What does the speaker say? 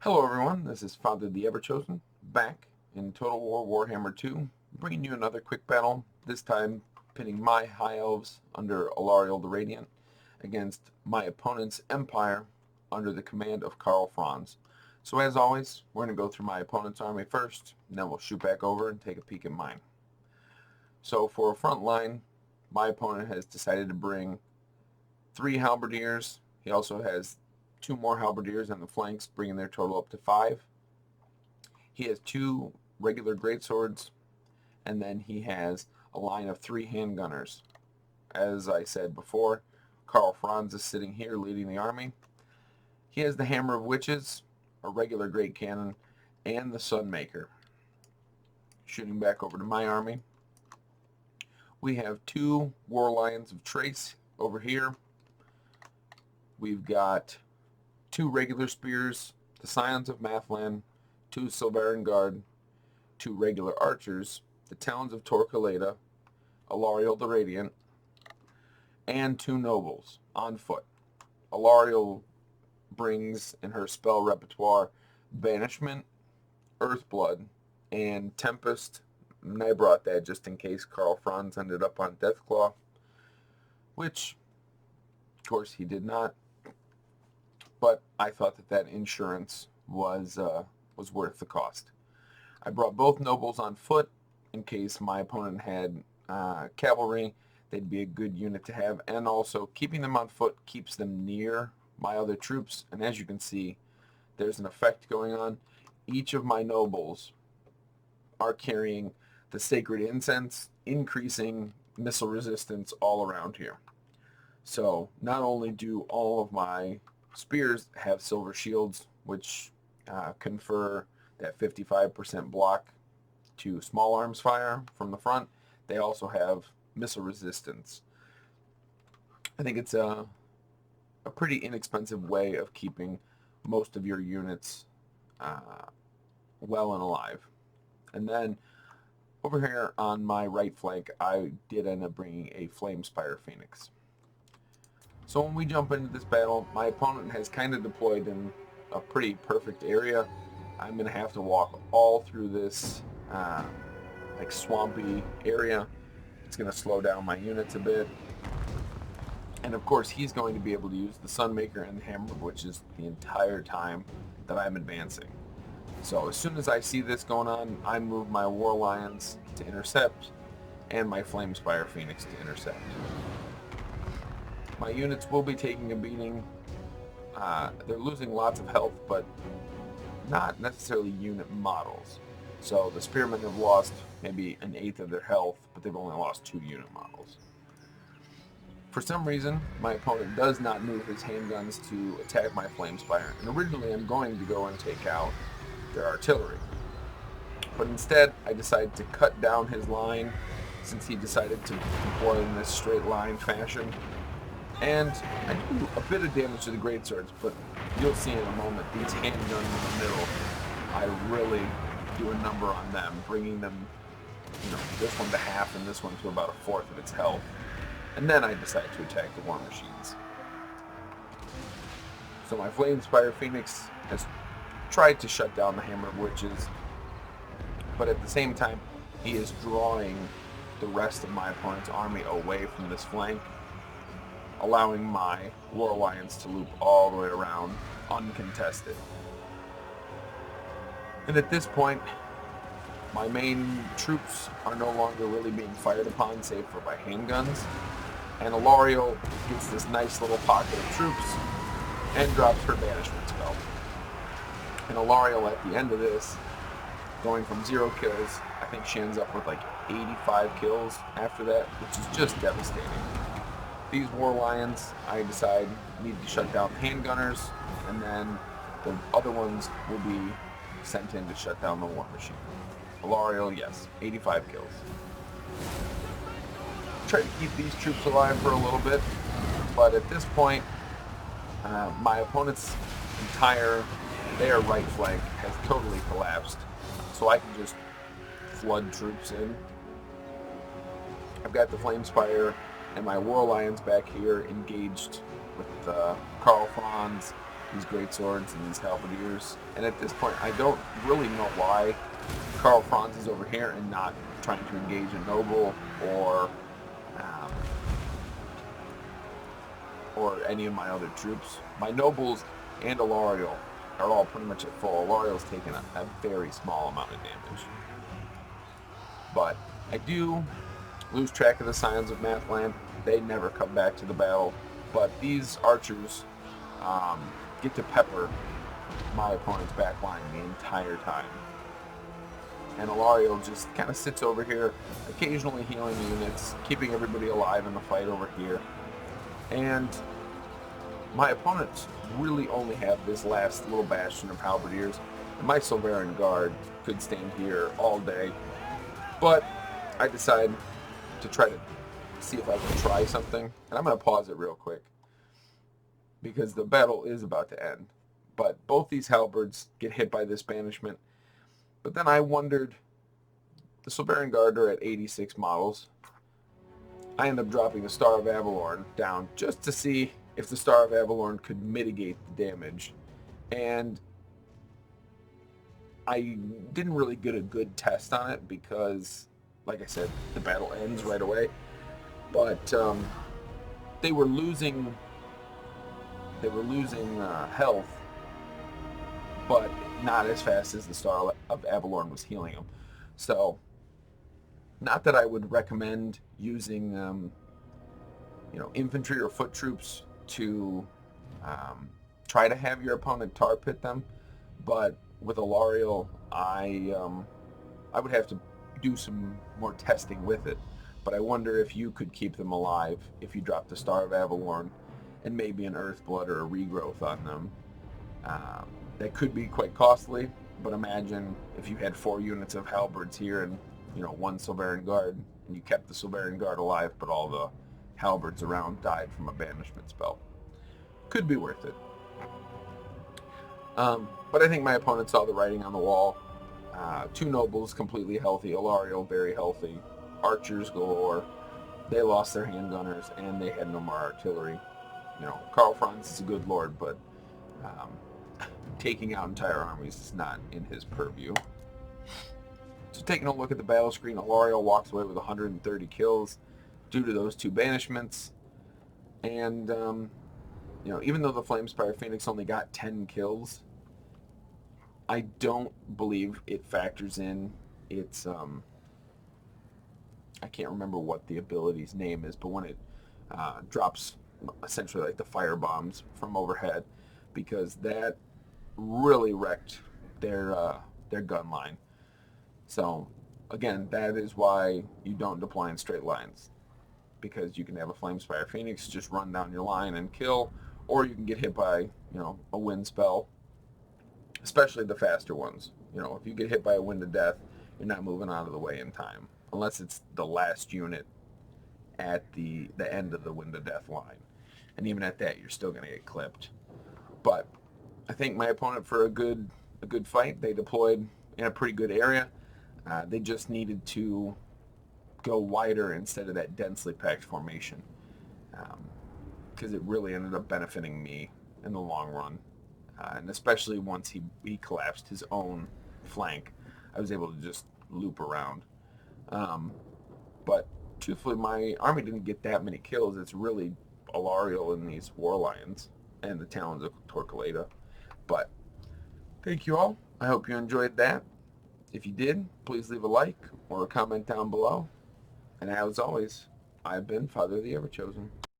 Hello everyone, this is Father the Ever-Chosen, back in Total War Warhammer 2, bringing you another quick battle, this time pitting my High Elves under Alarielle the Radiant against my opponent's Empire under the command of Karl Franz. So as always, we're going to go through my opponent's army first, and then we'll shoot back over and take a peek at mine. So for a front line, my opponent has decided to bring 3 halberdiers. He also has 2 more halberdiers on the flanks, bringing their total up to 5. He has 2 regular greatswords, and then he has a line of 3 handgunners. As I said before, Karl Franz is sitting here leading the army. He has the Hammer of Witches, a regular great cannon, and the Sunmaker. Shooting back over to my army, we have 2 War Lions of Trace over here. We've got 2 regular spears, the Scions of Mathlan, 2 Silveran Guard, 2 regular archers, the Talons of Torquelada, Alarielle the Radiant, and 2 nobles on foot. Alarielle brings in her spell repertoire Banishment, Earthblood, and Tempest, and I brought that just in case Karl Franz ended up on Deathclaw, which, of course, he did not. But I thought that insurance was worth the cost. I brought both nobles on foot in case my opponent had cavalry. They'd be a good unit to have, and also keeping them on foot keeps them near my other troops. And as you can see, there's an effect going on. Each of my nobles are carrying the sacred incense, increasing missile resistance all around here. So not only do all of my spears have silver shields, which confer that 55% block to small arms fire from the front, they also have missile resistance. I think it's a pretty inexpensive way of keeping most of your units well and alive. And then over here on my right flank, I did end up bringing a Flamespire Phoenix. So when we jump into this battle, my opponent has kind of deployed in a pretty perfect area. I'm going to have to walk all through this like swampy area. It's going to slow down my units a bit. And of course, he's going to be able to use the Sunmaker and the Hammer of Witches the entire time that I'm advancing. So as soon as I see this going on, I move my War Lions to intercept and my Flamespire Phoenix to intercept. My units will be taking a beating. They're losing lots of health, but not necessarily unit models. So the Spearmen have lost maybe an eighth of their health, but they've only lost 2 unit models. For some reason, my opponent does not move his handguns to attack my Flamespire, and originally I'm going to go and take out their artillery. But instead, I decided to cut down his line since he decided to deploy in this straight line fashion. And I do a bit of damage to the greatswords, but you'll see in a moment, these handguns in the middle, I really do a number on them, bringing them, this one to half and this one to about a fourth of its health. And then I decide to attack the war machines. So my Flamespire Phoenix has tried to shut down the Hammer of Witches, but at the same time, he is drawing the rest of my opponent's army away from this flank, allowing my War Lions to loop all the way around uncontested. And at this point, my main troops are no longer really being fired upon save for by handguns, and Alarielle gets this nice little pocket of troops and drops her banishment spell. And Alarielle at the end of this, going from 0 kills, I think she ends up with like 85 kills after that, which is just devastating. These War Lions, I decide, need to shut down the handgunners, and then the other ones will be sent in to shut down the war machine. Alarielle, yes, 85 kills. Try to keep these troops alive for a little bit, but at this point, my opponent's their right flank has totally collapsed, so I can just flood troops in. I've got the Flamespire and my War Lions back here engaged with Karl Franz these great swords and these halberdiers. And at this point, I don't really know why Karl Franz is over here and not trying to engage a noble um, or any of my other troops. My nobles and Alarielle are all pretty much at full. Alarielle's taken a very small amount of damage. But I do lose track of the Scions of Mathland. They never come back to the battle. But these archers get to pepper my opponent's back line the entire time. And Alarielle just kind of sits over here, occasionally healing units, keeping everybody alive in the fight over here. And my opponents really only have this last little bastion of halberdiers. And my Silveran Guard could stand here all day. But I decide to try to see if I can try something. And I'm going to pause it real quick, because the battle is about to end. But both these halberds get hit by this banishment. But then I wondered, the Silveran Guard are at 86 models. I end up dropping the Star of Avalorn down just to see if the Star of Avalorn could mitigate the damage. And I didn't really get a good test on it because, like I said, the battle ends right away. But they were losing health, but not as fast as the Star of Avalorn was healing them. So, not that I would recommend using, infantry or foot troops to try to have your opponent tar pit them, but with Alarielle, I would have to do some more testing with it. But I wonder if you could keep them alive if you drop the Star of Avalorn and maybe an Earthblood or a Regrowth on them. That could be quite costly, but imagine if you had 4 units of halberds here and 1 Silveran Guard, and you kept the Silveran Guard alive, but all the halberds around died from a banishment spell. Could be worth it. But I think my opponent saw the writing on the wall. 2 nobles completely healthy, Alarielle very healthy, archers galore. They lost their handgunners, and they had no more artillery. Karl Franz is a good lord, but taking out entire armies is not in his purview. So taking a look at the battle screen, Alarielle walks away with 130 kills due to those 2 banishments. And, even though the Flamespire Phoenix only got 10 kills, I don't believe it factors in its, I can't remember what the ability's name is, but when it drops essentially like the fire bombs from overhead, because that really wrecked their gun line. So again, that is why you don't deploy in straight lines, because you can have a Flamespire Phoenix just run down your line and kill, or you can get hit by a wind spell, especially the faster ones. If you get hit by a wind of death, you're not moving out of the way in time, unless it's the last unit at the end of the wind of death line. And even at that, you're still going to get clipped. But I think my opponent, for a good fight, they deployed in a pretty good area. They just needed to go wider instead of that densely packed formation, because it really ended up benefiting me in the long run. And especially once he collapsed his own flank, I was able to just loop around. But truthfully, my army didn't get that many kills. It's really Alarielle and these War Lions and the Talons of Torquelada. But thank you all. I hope you enjoyed that. If you did, please leave a like or a comment down below. And as always, I've been Father the Ever-Chosen.